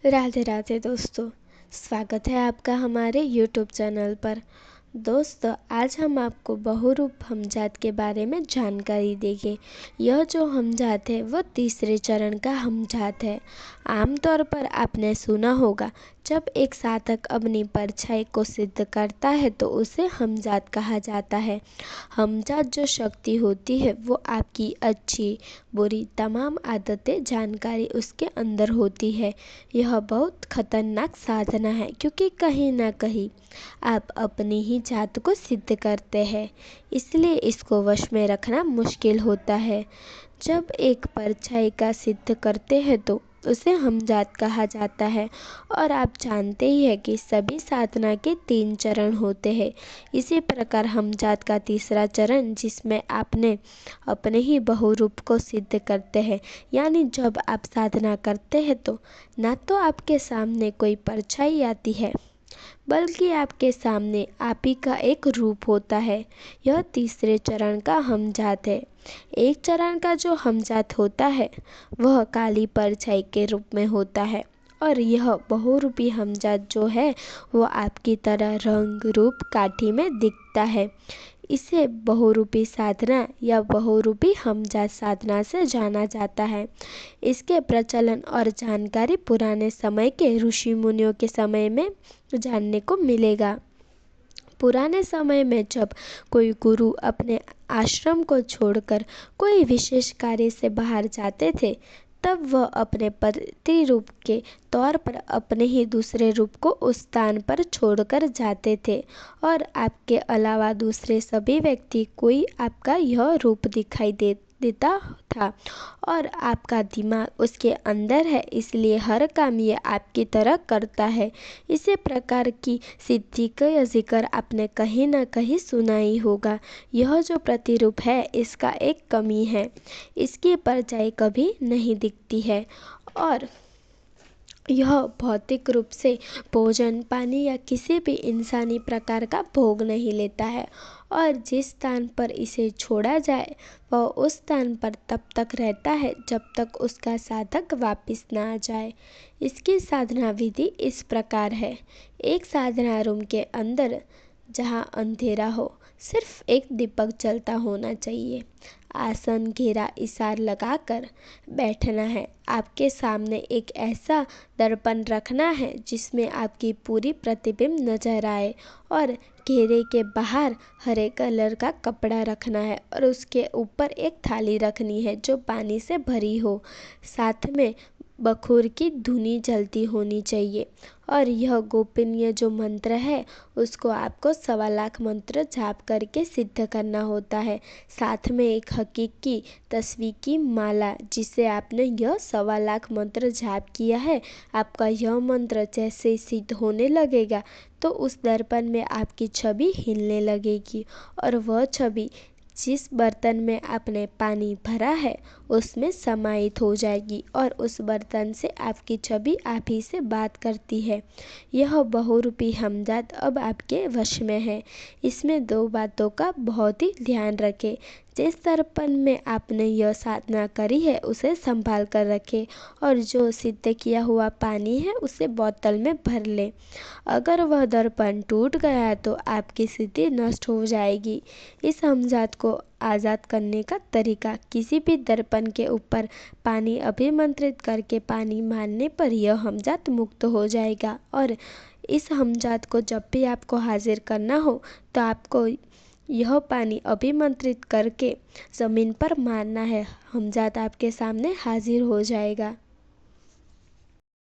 राधे राधे दोस्तों। स्वागत है आपका हमारे YouTube चैनल पर। दोस्तों, आज हम आपको बहुरूप हमजात के बारे में जानकारी देंगे। यह जो हमजात है वो तीसरे चरण का हमजात है। आमतौर पर आपने सुना होगा, जब एक साधक अपनी परछाई को सिद्ध करता है तो उसे हमजात कहा जाता है। हमजात जो शक्ति होती है वो आपकी अच्छी बुरी तमाम आदतें जानकारी उसके अंदर होती है। यह बहुत खतरनाक साधना है, क्योंकि कहीं ना कहीं आप अपनी ही जात को सिद्ध करते हैं, इसलिए इसको वश में रखना मुश्किल होता है। जब एक परछाई का सिद्ध करते हैं तो उसे हमजात कहा जाता है। और आप जानते ही हैं कि सभी साधना के 3 चरण होते हैं। इसी प्रकार हमजात का तीसरा चरण, जिसमें आपने अपने ही बहुरूप को सिद्ध करते हैं, यानी जब आप साधना करते हैं तो ना तो आपके सामने कोई परछाई आती है, बल्कि आपके सामने आप ही का एक रूप होता है। यह तीसरे चरण का हमजात है। एक चरण का जो हमजात होता है वह काली परछाई के रूप में होता है, और यह बहुरूपी हमजात जो है वो आपकी तरह रंग रूप काठी में दिखता है। इसे बहुरूपी साधना या बहुरूपी हमजात साधना से जाना जाता है। इसके प्रचलन और जानकारी पुराने समय के ऋषि मुनियों के समय में जानने को मिलेगा। पुराने समय में जब कोई गुरु अपने आश्रम को छोड़कर कोई विशेष कार्य से बाहर जाते थे, तब वह अपने प्रतिरूप के तौर पर अपने ही दूसरे रूप को उस स्थान पर छोड़कर जाते थे, और आपके अलावा दूसरे सभी व्यक्ति कोई आपका यह रूप दिखाई देता था, और आपका दिमाग उसके अंदर है, इसलिए हर काम ये आपकी तरह करता है। इसी प्रकार की सिद्धि का जिक्र आपने कहीं ना कहीं सुना ही होगा। यह जो प्रतिरूप है इसका एक कमी है, इसकी परछाई कभी नहीं दिखती है, और यह भौतिक रूप से भोजन पानी या किसी भी इंसानी प्रकार का भोग नहीं लेता है, और जिस स्थान पर इसे छोड़ा जाए वह उस स्थान पर तब तक रहता है जब तक उसका साधक वापस ना आ जाए। इसकी साधना विधि इस प्रकार है। एक साधना रूम के अंदर जहाँ अंधेरा हो, सिर्फ एक दीपक जलता होना चाहिए। आसन घेरा इसार लगाकर बैठना है। आपके सामने एक ऐसा दर्पण रखना है जिसमें आपकी पूरी प्रतिबिंब नजर आए, और घेरे के बाहर हरे कलर का कपड़ा रखना है, और उसके ऊपर एक थाली रखनी है जो पानी से भरी हो। साथ में बखूर की धुनी जलती होनी चाहिए, और यह गोपनीय जो मंत्र है उसको आपको 1.25 लाख मंत्र जाप करके सिद्ध करना होता है। साथ में एक हकीकी तस्वीर की माला, जिसे आपने यह 1.25 लाख मंत्र जाप किया है, आपका यह मंत्र जैसे सिद्ध होने लगेगा तो उस दर्पण में आपकी छवि हिलने लगेगी, और वह छवि जिस बर्तन में आपने पानी भरा है उसमें समाहित हो जाएगी, और उस बर्तन से आपकी छवि आप ही से बात करती है। यह बहुरूपी हमजात अब आपके वश में है। इसमें 2 बातों का बहुत ही ध्यान रखें। जिस दर्पण में आपने यह साधना करी है उसे संभाल कर रखें, और जो सिद्ध किया हुआ पानी है उसे बोतल में भर लें। अगर वह दर्पण टूट गया तो आपकी सिद्धि नष्ट हो जाएगी। इस हमजात को आज़ाद करने का तरीका, किसी भी दर्पण के ऊपर पानी अभिमंत्रित करके पानी मारने पर यह हमजात मुक्त हो जाएगा। और इस हमजात को जब भी आपको हाजिर करना हो तो आपको यह पानी अभिमंत्रित करके ज़मीन पर मारना है। हमजात आपके सामने हाजिर हो जाएगा।